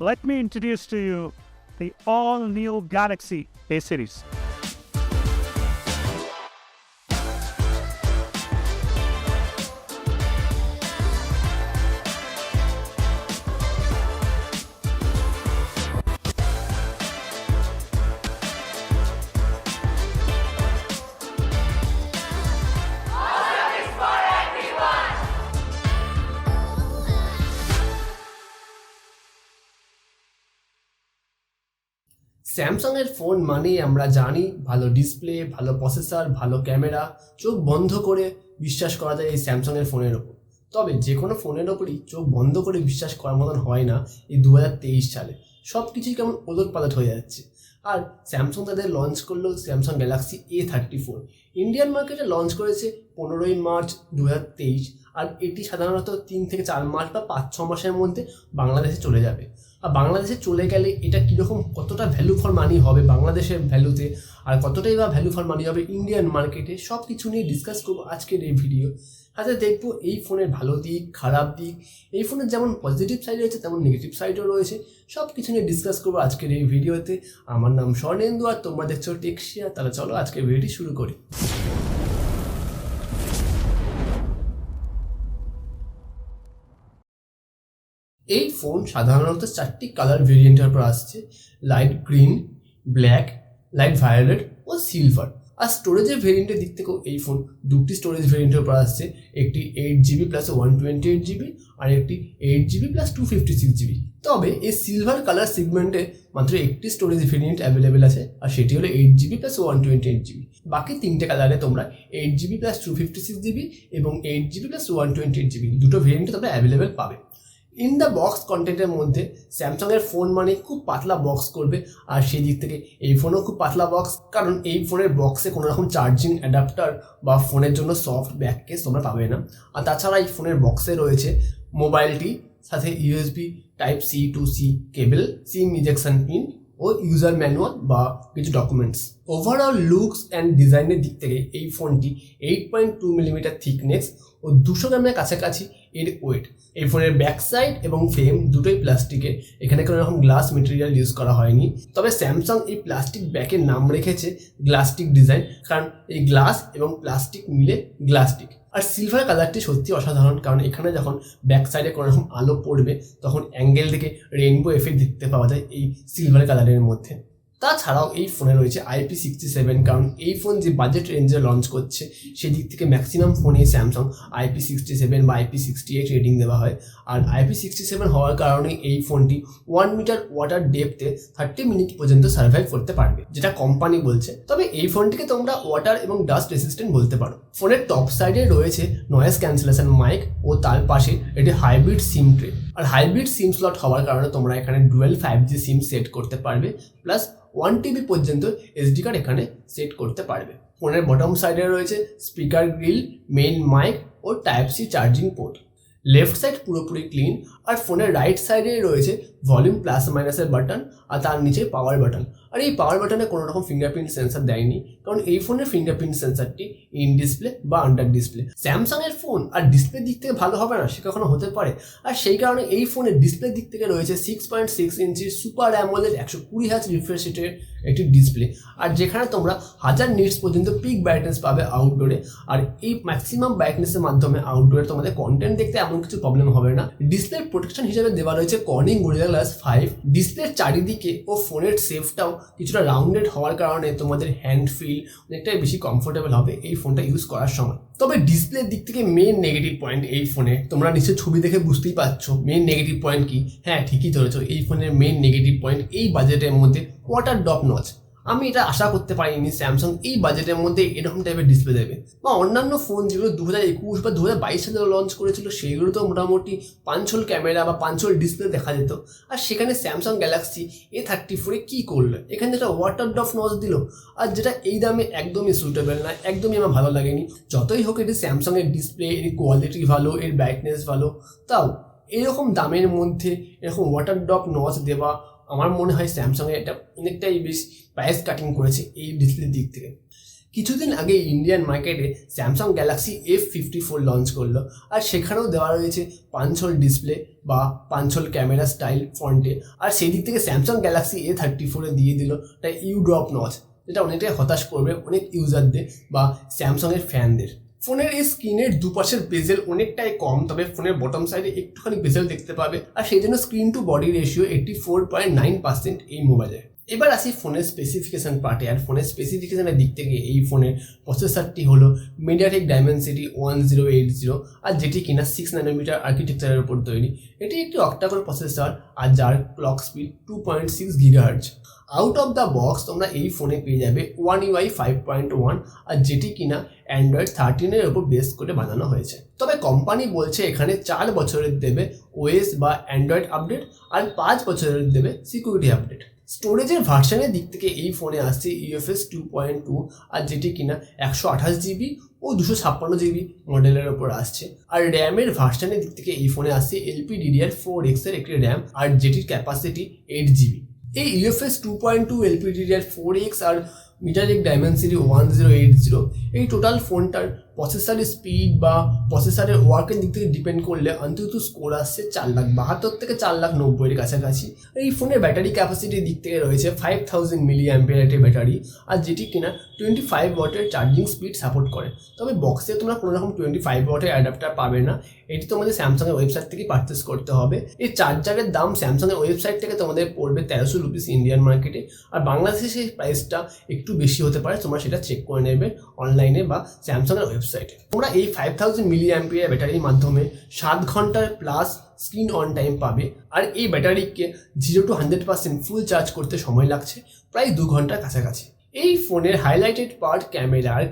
let me introduce to you the all-new Galaxy A series. Samsung এর phone মানেই আমরা জানি ভালো ডিসপ্লে, ভালো প্রসেসর, ভালো ক্যামেরা, চোখ বন্ধ করে বিশ্বাস করা যায় এই স্যামসাং এর ফোনের ওপর। তবে যে কোনো ফোনের ওপরই চোখ বন্ধ করে বিশ্বাস করার মতন হয় না এই 2023 সালে। সব কিছুই কেমন ওলটপালট হয়ে যাচ্ছে। আর স্যামসাং তাদের লঞ্চ করলো স্যামসাং গ্যালাক্সি A34। ইন্ডিয়ান মার্কেটে লঞ্চ করেছে 15ই মার্চ 2023, আর এটি সাধারণত 3 থেকে 4 মাস বা 5-6 মাসের মধ্যে বাংলাদেশে চলে যাবে। আর বাংলাদেশে চলে গেলে এটা কীরকম, কতটা ভ্যালু ফর মানি হবে বাংলাদেশের ভ্যালুতে, আর কতটাই বা ভ্যালু ফর মানি হবে ইন্ডিয়ান মার্কেটে, সব কিছু নিয়ে ডিসকাস করবো আজকের এই ভিডিও। আচ্ছা, দেখবো এই ফোনের ভালো দিক, খারাপ দিক, এই ফোনের যেমন পজিটিভ সাইড রয়েছে তেমন নেগেটিভ সাইডও রয়েছে, সব কিছু নিয়ে ডিসকাস করবো আজকের এই ভিডিওতে। আমার নাম স্বর্ণেন্দু আর তোমরা দেখছো টেকসিয়া। তাহলে চলো আজকের ভিডিওটি শুরু করি। এই ফোন সাধারণত 4টি কালার ভেরিয়েন্টের উপর আসছে: light green, black, light violet ও সিলভার। আর স্টোরেজের ভেরিয়েন্টের দিক থেকেও এই ফোন 2টি স্টোরেজ ভেরিয়েন্টের উপর আসছে, একটি 8GB প্লাস 128GB আর একটি 8GB প্লাস 256GB। তবে এই সিলভার কালার সেগমেন্টে মাত্র একটি স্টোরেজ ভেরিয়েন্ট অ্যাভেলেবেল আছে, আর সেটি হলো 8GB প্লাস 128GB। বাকি 3টে কালারে তোমরা 8GB প্লাস 256GB এবং 8GB প্লাস 128GB দুটো ভেরিয়েন্টে তোমরা অ্যাভেলেবেল পাবে। ইন দ্য বক্স কন্টেন্টের মধ্যে স্যামসাংয়ের ফোন মানে খুব পাতলা বক্স করবে, আর সেই দিক থেকে এই ফোনও খুব পাতলা বক্স, কারণ এই ফোনের বক্সে কোনো রকম চার্জিং অ্যাডাপ্টার বা ফোনের জন্য সফট ব্যাক কেস তোমরা পাবে না। আর তাছাড়া এই ফোনের বক্সে রয়েছে মোবাইলটি, সাথে USB Type-C to C cable, SIM ejection pin ও ইউজার ম্যানুয়াল বা কিছু ডকুমেন্টস। ওভারঅল লুকস অ্যান্ড ডিজাইনের দিক থেকে এই ফোনটি 8.2mm থিকনেস ও 200 গ্রামের কাছাকাছি এর ওয়েট। এই ফোনের ব্যাক সাইড এবং ফ্রেম দুটোই প্লাস্টিকের, এখানে কোনো রকম গ্লাস মেটেরিয়াল ইউজ করা হয়নি। তবে স্যামসাং এই প্লাস্টিক ব্যাকের নাম রেখেছে গ্লাস্টিক ডিজাইন, কারণ এই গ্লাস এবং প্লাস্টিক মিলে গ্লাস্টিক। আর সিলভার কালারটি সত্যি অসাধারণ, কারণ এখানে যখন ব্যাক সাইডে কোনো রকম আলো পড়বে তখন অ্যাঙ্গেল থেকে রেইনবো এফেক্ট দেখতে পাওয়া যায় এই সিলভার কালারের মধ্যে। তাছাড়াও এই ফোনে রয়েছে IP67, কারণ এই ফোন যে বাজেট রেঞ্জে লঞ্চ করছে সেদিক থেকে ম্যাক্সিমাম ফোনে স্যামসাং IP67 বা IP68 রেটিং দেওয়া হয়। আর IP67 হওয়ার কারণে এই ফোনটি 1 মিটার ওয়াটার ডেপথে 30 মিনিট পর্যন্ত সার্ভাইভ করতে পারবে, যেটা কোম্পানি বলছে। তবে এই ফোনটিকে তোমরা ওয়াটার এবং ডাস্ট রেসিস্ট্যান্ট বলতে পারো। ফোনের টপ সাইডে রয়েছে নয়েজ ক্যান্সেলেশন মাইক ও তার পাশে এটি হাইব্রিড সিম ট্রে। আর হাইব্রিড সিম স্লট হওয়ার কারণে তোমরা এখানে ডুয়েল 5G সিম সেট করতে পারবে, প্লাস 1 TB পর্যন্ত SD কার্ড এখানে সেট করতে পারবে। ফোনের বটম সাইডে রয়েছে স্পিকার গ্রিল, মেইন মাইক ও Type-C charging port. Left side পুরোপুরি ক্লিন। আর ফোনের রাইট সাইডে রয়েছে ভলিউম প্লাস মাইনাসের বাটন, আর তার নিচে পাওয়ার বাটন। আর এই পাওয়ার বাটনে কোনো রকম ফিঙ্গারপ্রিন্ট সেন্সার দেয়নি, কারণ এই ফোনের ফিঙ্গারপ্রিন্ট সেন্সারটি ইন ডিসপ্লে বা আন্ডার ডিসপ্লে। স্যামসাং এর ফোন আর ডিসপ্লে দিক থেকে ভালো হবে না সে কখনো হতে পারে, আর সেই কারণে এই ফোনের ডিসপ্লে দিক থেকে রয়েছে 6.6 ইঞ্চির সুপার অ্যামোলেড 120Hz রিফ্রেশ রেটের একটি ডিসপ্লে, আর যেখানে তোমরা 1000 নিটস পর্যন্ত পিক ব্রাইটনেস পাবে আউটডোরে। আর এই ম্যাক্সিমাম ব্রাইটনেসের মাধ্যমে আউটডোরে তোমাদের কন্টেন্ট দেখতে এমন কিছু প্রবলেম হবে না। ডিসপ্লে প্রোটেকশন হিসেবে দেওয়া রয়েছে কর্নিং গরিলা গ্লাস 5। ডিসপ্লের চারিদিকে ও ফোনের শেপটাও কিছুটা রাউন্ডেড হওয়ার কারণে তোমাদের হ্যান্ড ফিল অনেকটাই বেশি কমফোর্টেবল হবে এই ফোনটা ইউজ করার সময়। তবে ডিসপ্লের দিক থেকে মেইন নেগেটিভ পয়েন্ট এই ফোনে, তোমরা নিশ্চয়ই ছবি দেখে বুঝতেই পারছো মেইন নেগেটিভ পয়েন্ট কি। হ্যাঁ, ঠিকই ধরেছো, এই ফোনের মেইন নেগেটিভ পয়েন্ট এই বাজেটের মধ্যে ওয়াটার ড্রপ নচ। আমি এটা আশা করতে পারিনি স্যামসাং এই বাজেটের মধ্যে এরকম টাইপের ডিসপ্লে দেবে। বা অন্যান্য ফোন যেগুলো 2021 বা 2022 সালে লঞ্চ করেছিল সেগুলো তো মোটামুটি 5 ক্যামেরা বা 5 ডিসপ্লে দেখা যেত, আর সেখানে স্যামসাং গ্যালাক্সি A34 কি করলো, এখানে একটা ওয়াটার ড্রপ নচ দিল, আর যেটা এই দামে একদমই সুটেবল না, একদমই আমার ভালো লাগেনি। যতই হোক এটি স্যামসাংয়ের ডিসপ্লে, এর কোয়ালিটি ভালো, এর ব্রাইটনেস ভালো, তাও এরকম দামের মধ্যে এরকম ওয়াটার ড্রপ নচ দেওয়া আমার মনে হয় স্যামসাংয়ে এটা অনেকটাই বেশ প্রাইস কাটিং করেছে এই ডিসপ্লের দিক থেকে। কিছুদিন আগে ইন্ডিয়ান মার্কেটে স্যামসাং গ্যালাক্সি A54 লঞ্চ করলো, আর সেখানেও দেওয়া রয়েছে পাঞ্চল ডিসপ্লে বা পাঞ্চল ক্যামেরা স্টাইল ফন্টে। আর সেই দিক থেকে স্যামসাং গ্যালাক্সি A34 দিয়ে দিল একটা ইউ ড্রপ নচ, যেটা অনেকটাই হতাশ করবে অনেক ইউজারদের বা স্যামসাংয়ের ফ্যানদের। ফোনের এই স্ক্রিনের দুপাশের বেজেল অনেকটাই কম, তবে ফোনের বটম সাইডে একটুখানি বেজেল দেখতে পাবে, আর সেই জন্য স্ক্রিন টু বডি রেশিও 84.9% এই মোবাইলে। এবার আসি ফোনের স্পেসিফিকেশন পার্টে। আর ফোনের স্পেসিফিকেশনের দিক থেকে এই ফোনের প্রসেসরটি হলো মিডিয়াটেক ডাইমেনসিটি 1080, আর যেটি কিনা 6 ন্যানোমিটার আর্কিটেকচারের উপর তৈরি। এটি একটি অক্টাকোর প্রসেসর, আর যার clock speed 2.6 GHz। Out of the box তোমরা এই ফোনে পেয়ে যাবে One UI 5.1, আর যেটি কিনা অ্যান্ড্রয়েড 13-এর উপর বেস করে বানানো হয়েছে। তবে কোম্পানি বলছে এখানে 4 বছরের দেবে ওএস বা অ্যান্ড্রয়েড আপডেট, আর 5 বছরের দেবে সিকিউরিটি আপডেট। স্টোরেজের ভার্সনের দিক থেকে এই ফোনে আসছে UFS 2.2, আর যেটি কিনা 128 GB ও 256 GB মডেলের ওপর আসছে। আর র্যামের ভার্সনের দিক থেকে এই ফোনে আসছে LPDDR4X এর একটি র্যাম, আর যেটির ক্যাপাসিটি 8 GB। এই UFS 2.2 LPDDR4X আর মিডিয়াটেক ডাইমেনসিটি 1080 এই টোটাল ফোনটার প্রসেসরের স্পিড বা প্রসেসরের ওয়ার্কের দিক থেকে ডিপেন্ড করলে অন্তত স্কোর আসছে 4,72,000 থেকে 4,90,000-এর কাছাকাছি। এই ফোনের ব্যাটারি ক্যাপাসিটির দিক থেকে রয়েছে 5000 mAh ব্যাটারি, আর যেটি কিনা 25 ওয়াটের চার্জিং স্পিড সাপোর্ট করে। তবে বক্সে তোমরা কোনো রকম 25 ওয়াটের অ্যাডাপ্টার পাবে না, এটি তোমাদের স্যামসাংয়ের ওয়েবসাইট থেকে পারচেস করতে হবে। এই চার্জারের দাম স্যামসাংয়ের ওয়েবসাইট থেকে তোমাদের পড়বে 1300 রুপিস ইন্ডিয়ান মার্কেটে, আর বাংলাদেশে সেই প্রাইসটা একটু বেশি হতে পারে, তোমরা সেটা চেক করে নেবে অনলাইনে বা স্যামসাংয়ের ওয়েবসাইটে। তোমরা এই 5000 mAh ব্যাটারির মাধ্যমে 7 ঘন্টার প্লাস স্ক্রিন অন টাইম পাবে, আর এই ব্যাটারিকে 0 to 100% ফুল চার্জ করতে সময় লাগছে প্রায় 2 ঘন্টার কাছাকাছি। এই ফোনের হাইলাইটেড পার্ট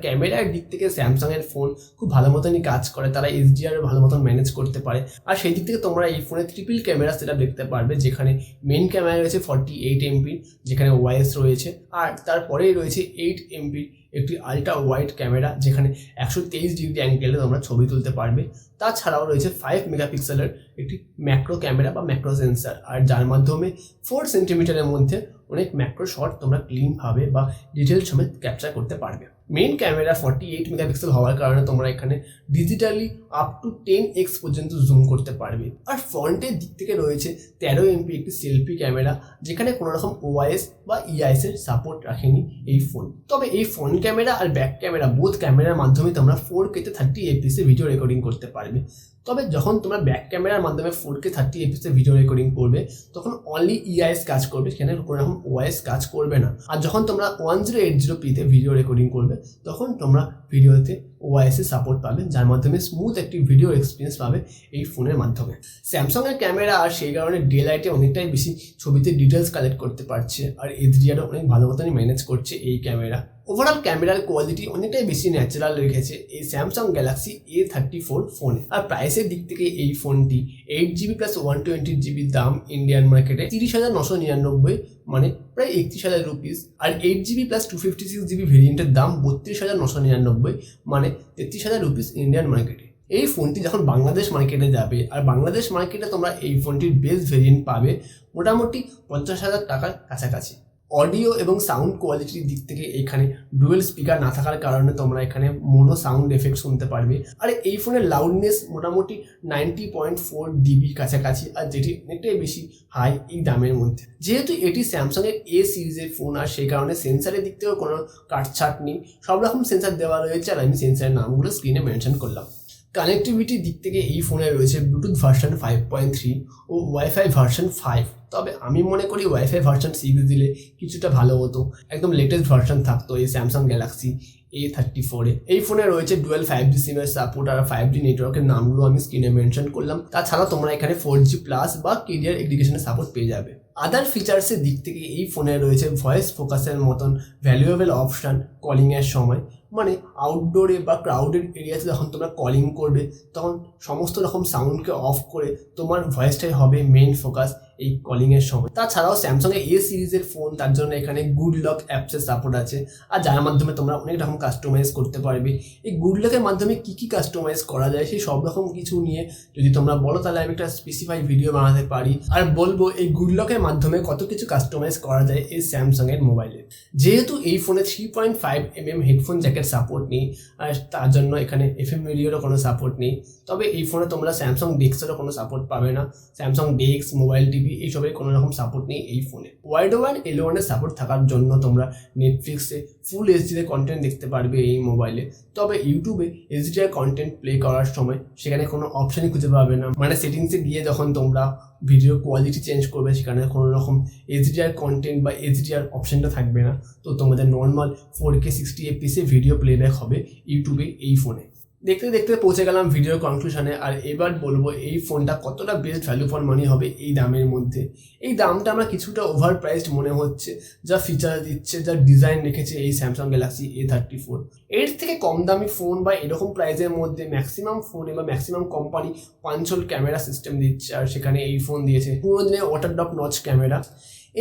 ক্যামেরার দিক থেকে স্যামসাংয়ের ফোন খুব ভালো মতনই কাজ করে, তারা HDR ভালো মতন ম্যানেজ করতে পারে। আর সেই দিক থেকে তোমরা এই ফোনে ট্রিপল ক্যামেরা সেটা দেখতে পারবে, যেখানে মেন ক্যামেরা রয়েছে 48 MP, যেখানে OIS রয়েছে, আর তারপরেই রয়েছে 8 MP একটি আলট্রা ওয়াইড ক্যামেরা, যেখানে 123 ডিগ্রি অ্যাঙ্গেলে তোমরা ছবি তুলতে পারবে। তাছাড়াও রয়েছে 5 মেগাপিক্সেলের একটি ম্যাক্রো ক্যামেরা বা ম্যাক্রো সেন্সার, আর যার মাধ্যমে 4 সেন্টিমিটারের মধ্যে অনেক ম্যাক্রো শট তোমরা ক্লিনভাবে বা ডিটেল সমেত ক্যাপচার করতে পারবে। মেন ক্যামেরা 48 মেগাপিক্সেল হওয়ার কারণে তোমরা এখানে ডিজিটালি আপ টু 10x পর্যন্ত জুম করতে পারবে। আর ফ্রন্টের দিক থেকে রয়েছে 13 MP একটি সেলফি ক্যামেরা, যেখানে কোনো রকম OIS বা EIS এর সাপোর্ট রাখেনি এই ফোন। তবে এই ফ্রন্ট ক্যামেরা আর ব্যাক ক্যামেরা বোথ ক্যামেরার মাধ্যমে তোমরা 4K তে 30 fps ভিডিও রেকর্ডিং করতে পারবে। তবে যখন তোমরা ব্যাক ক্যামেরার মাধ্যমে 4K 30 fps ভিডিও রেকর্ডিং করবে, তখন অনলি EIS কাজ করবে, সেখানে কোনো রকম OIS কাজ করবে না। আর যখন তোমরা 1080p তে ভিডিও রেকর্ডিং করবে, তখন তোমরা ভিডিওতে OIS এর সাপোর্ট পাবে, যার মাধ্যমে স্মুথ একটি ভিডিও এক্সপিরিয়েন্স পাবে এই ফোনের মাধ্যমে। স্যামসাংয়ের ক্যামেরা আর সেই কারণে ডে লাইটে অনেকটাই বেশি ছবিতে ডিটেলস কালেক্ট করতে পারছে, আর HDR অনেক ভালো মতনই ম্যানেজ করছে এই ক্যামেরা। ওভারঅল ক্যামেরার কোয়ালিটি অনেকটাই বেশি ন্যাচারাল রেখেছে এই স্যামসাং গ্যালাক্সি A34 ফোনে। আর প্রাইসের দিক থেকে এই ফোনটি 8GB প্লাস 128GB দাম ইন্ডিয়ান মার্কেটে 30,999, মানে প্রায় 31,000 রুপিস। আর 8GB প্লাস 256GB ভেরিয়েন্টের দাম 32,999, মানে 33,000 রুপিস ইন্ডিয়ান মার্কেটে। এই ফোনটি যখন বাংলাদেশ মার্কেটে যাবে, আর বাংলাদেশ মার্কেটে তোমরা এই ফোনটির বেস্ট ভেরিয়েন্ট পাবে মোটামুটি 50,000 টাকার কাছাকাছি। অডিও এবং সাউন্ড কোয়ালিটির দিক থেকে এখানে ডুয়েল স্পিকার না থাকার কারণে তোমরা এখানে মোনো সাউন্ড এফেক্ট শুনতে পারবে। আর এই ফোনের লাউডনেস মোটামুটি 90.4 dB কাছাকাছি, আর যেটি অনেকটাই বেশি হাই এই দামের মধ্যে। যেহেতু এটি স্যামসাংয়ের A সিরিজের ফোন, আর সেই কারণে সেন্সারের দিক থেকেও কোনো কাটছাট নেই, সব রকম সেন্সার দেওয়া রয়েছে, আর আমি সেন্সারের নামগুলো স্ক্রিনে মেনশন করলাম। কানেক্টিভিটির দিক থেকে এই ফোনে রয়েছে ব্লুটুথ ভার্সন 5.3 ও ওয়াইফাই ভার্সন 5। তবে আমি মনে করি ওয়াইফাই ভার্সন 6 দিলে কিছুটা ভালো হতো, একদম লেটেস্ট ভার্সন থাকতো এই স্যামসাং গ্যালাক্সি A34-এ। এই ফোনে রয়েছে ডুয়েল 5G সিমের সাপোর্ট, আর 5G নেটওয়ার্কের নামগুলো আমি স্ক্রিনে মেনশন করলাম। তাছাড়া তোমরা এখানে 4G প্লাস বা ক্যারিয়ার এগ্রিগেশনের সাপোর্ট পেয়ে যাবে। আদার ফিচার্সের দিক থেকে এই ফোনে রয়েছে ভয়েস ফোকাসের মতন ভ্যালুয়েবল অপশান কলিংয়ের সময়, মানে আউটডোরে বা ক্রাউডেড এরিয়াতে যখন তোমরা কলিং করবে, তখন সমস্ত রকম সাউন্ডকে অফ করে তোমার ভয়েসটাই হবে মেইন ফোকাস এই কলিংয়ের সময়। তাছাড়াও স্যামসাংয়ের এ সিরিজের ফোন, তার জন্য এখানে গুড লক অ্যাপসের সাপোর্ট আছে, আর যার মাধ্যমে তোমরা অনেক রকম কাস্টমাইজ করতে পারবে। এই গুড লকের মাধ্যমে কী কী কাস্টমাইজ করা যায় সেই সব রকম কিছু নিয়ে যদি তোমরা বলো তাহলে আমি একটা স্পেসিফাই ভিডিও বানাতে পারি, আর বলবো এই গুড লকের মাধ্যমে কত কিছু কাস্টমাইজ করা যায় এই স্যামসাংয়ের মোবাইলে। যেহেতু এই ফোনে 3.5mm হেডফোন জ্যাকের সাপোর্ট নেই, আর তার জন্য এখানে FM রেডিওরও কোনো সাপোর্ট নেই, তবে এই ফোনে তোমরা স্যামসাং ডেস্কেরও কোনো সাপোর্ট পাবে না। স্যামসাং ডেস্ক, মোবাইল টিভি এইসবের কোনো রকম সাপোর্ট নেই এই ফোনে। ওয়াইড ওয়ান L1 সাপোর্ট থাকার জন্য তোমরা নেটফ্লিক্সে ফুল এইচডিতে কন্টেন্ট দেখতে পারবে এই মোবাইলে, তবে ইউটিউবে HDR কন্টেন্ট প্লে করার সময় সেখানে কোনো অপশানই খুঁজে পাবে না। মানে সেটিংসে গিয়ে যখন তোমরা ভিডিও কোয়ালিটি চেঞ্জ করবে সেখানে কোনো রকম HDR কন্টেন্ট বা HDR অপশানটা থাকবে না, তো তোমাদের normal 4K 60fps video playback হবে ইউটিউবে এই ফোনে। দেখতে দেখতে পৌঁছে গেলাম ভিডিওর কনক্লুশনে, আর এবার বলবো এই ফোনটা কতটা বেস্ট ভ্যালু ফর মানি হবে এই দামের মধ্যে। এই দামটা আমার কিছুটা ওভার প্রাইসড মনে হচ্ছে, যা ফিচার দিচ্ছে, যা ডিজাইন রেখেছে এই স্যামসাং গ্যালাক্সি A34। এর থেকে কম দামি ফোন বা এরকম প্রাইসের মধ্যে ম্যাক্সিমাম ফোনে বা ম্যাক্সিমাম কোম্পানি পাঞ্চল ক্যামেরা সিস্টেম দিচ্ছে, আর সেখানে এই ফোন দিয়েছে পুরোনো দিনের ওয়াটার ড্রপ নচ ক্যামেরা।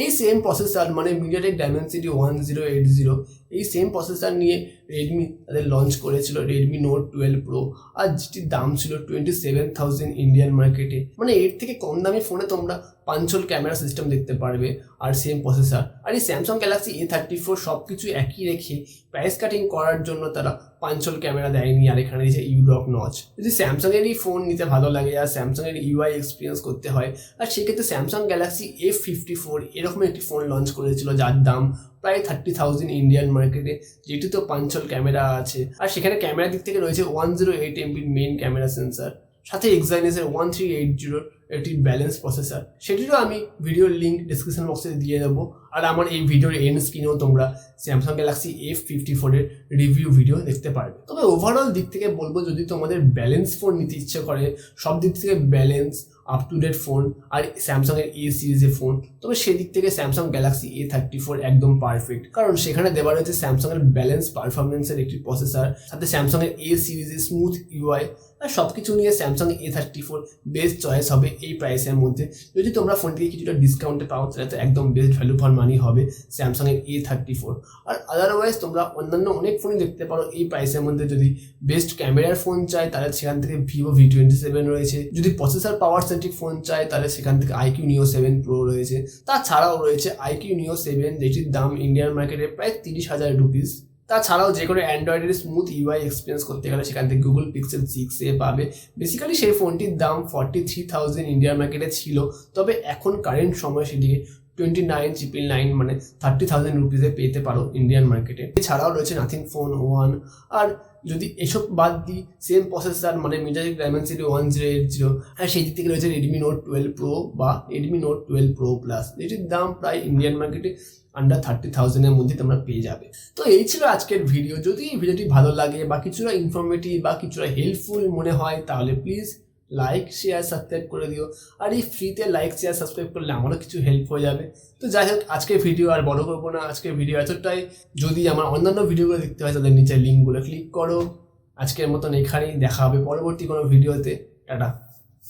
এই সেম প্রসেসর মানে MediaTek Dimensity 1080, এই সেম প্রসেসর নিয়ে রেডমি তাদের লঞ্চ করেছিল Redmi Note 12 Pro, আর যেটির দাম ছিল 27,000 ইন্ডিয়ান মার্কেটে। মানে এর থেকে কম দামি ফোনে তোমরা পাঞ্চল ক্যামেরা সিস্টেম দেখতে পারবে আর সেম প্রসেসর। আর এই স্যামসাং গ্যালাক্সি A34 সব কিছু একই রেখে প্রাইস কাটিং করার জন্য তারা পাঞ্চল ক্যামেরা দেয়নি, আর এখানে দিয়েছে ইউড্রপ নচ। যদি স্যামসাংয়েরই ফোন নিতে ভালো লাগে আর স্যামসাংয়ের UI এক্সপিরিয়েন্স করতে হয়, আর সেক্ষেত্রে স্যামসাং গ্যালাক্সি A54 এরকম একটি ফোন লঞ্চ করেছিল যার দাম প্রায় 30,000 ইন্ডিয়ান মার্কেটে, যেটি তো পাঞ্চল ক্যামেরা আছে, আর সেখানে ক্যামেরার দিক থেকে রয়েছে 108MP মেইন ক্যামেরা সেন্সার, সাথে এক্সাইনেসের 1380 একটি ব্যালেন্স প্রসেসর। সেটিরও আমি ভিডিওর লিঙ্ক ডিসক্রিপশন বক্সে দিয়ে দেবো, আর আমার এই ভিডিওর এন্ড স্ক্রিনেও তোমরা স্যামসাং গ্যালাক্সি A54 এর রিভিউ ভিডিও দেখতে পারবে। তবে ওভারঅল দিক থেকে বলবো, যদি তোমাদের ব্যালেন্স ফোন নিতে ইচ্ছে করে, সব দিক থেকে balance up to date phone আর স্যামসাংয়ের A সিরিজের ফোন, তবে সেদিক থেকে স্যামসাং গ্যালাক্সি A34 একদম পারফেক্ট, কারণ সেখানে দেওয়া রয়েছে স্যামসাংয়ের ব্যালেন্স পারফরমেন্সের একটি প্রসেসর, সাথে স্যামসাংয়ের A সিরিজের স্মুথ UI, আর সব কিছু নিয়ে স্যামসাং A34 বেস্ট চয়েস হবে এই প্রাইসের মধ্যে। যদি তোমরা ফোনটিকে কিছুটা ডিসকাউন্টে পাও তাহলে তো একদম বেস্ট ভ্যালু ফর মানি হবে স্যামসাংয়ের A34। আর আদারওয়াইজ তোমরা অন্যান্য অনেক ফোনই দেখতে পারো এই প্রাইসের মধ্যে। যদি বেস্ট ক্যামেরার ফোন চাই তাহলে সেখান থেকে Vivo V27 রয়েছে, যদি প্রসেসর পাওয়ার সেন্ট্রিক ফোন চাই তাহলে সেখান থেকে IQ Neo 7 Pro রয়েছে, তাছাড়াও রয়েছে IQ Neo 7 যেটির দাম ইন্ডিয়ান মার্কেটে প্রায় 30,000 রুপিস। তাছাড়াও যে কোনো অ্যান্ড্রয়েডের স্মুথ UI এক্সপিরিয়েন্স করতে গেলে সেখান থেকে Google Pixel 6a পাবে। বেসিক্যালি সেই ফোনটির দাম 43,000 ইন্ডিয়ান মার্কেটে ছিল, তবে এখন কারেন্ট সময় সেটিকে 29,999 মানে 30,000 রুপিসে পেতে পারো ইন্ডিয়ান মার্কেটে। এছাড়াও রয়েছে নাথিং ফোন 1, আর যদি এসব বাদ দিই সেম প্রসেসর মানে MediaTek Dimensity 1080, আর সেই দিক থেকে রয়েছে Redmi Note 12 Pro বা Redmi Note 12 Pro Plus, যেটির দাম প্রায় ইন্ডিয়ান মার্কেটে আন্ডার 30,000 এর মধ্যে তোমরা পেয়ে যাবে। তো এই ছিল আজকের ভিডিও। যদি এই ভিডিওটি ভালো লাগে বা কিছুটা ইনফরমেটিভ বা কিছুটা হেল্পফুল মনে হয় তাহলে প্লিজ লাইক, শেয়ার, সাবস্ক্রাইব করে দিও। আর এই ফ্রিতে লাইক, শেয়ার, সাবস্ক্রাইব করলে আমারও কিছু হেল্প হয়ে যাবে। তো যাই হোক, আজকের ভিডিও আর বড় করবো না, আজকের ভিডিও এতটাই। যদি আমার অন্যান্য ভিডিওগুলো দেখতে হয় তাদের নিচে লিঙ্কগুলো ক্লিক করো। আজকের মতন এখানেই, দেখা হবে পরবর্তী কোনো ভিডিওতে। টাটা।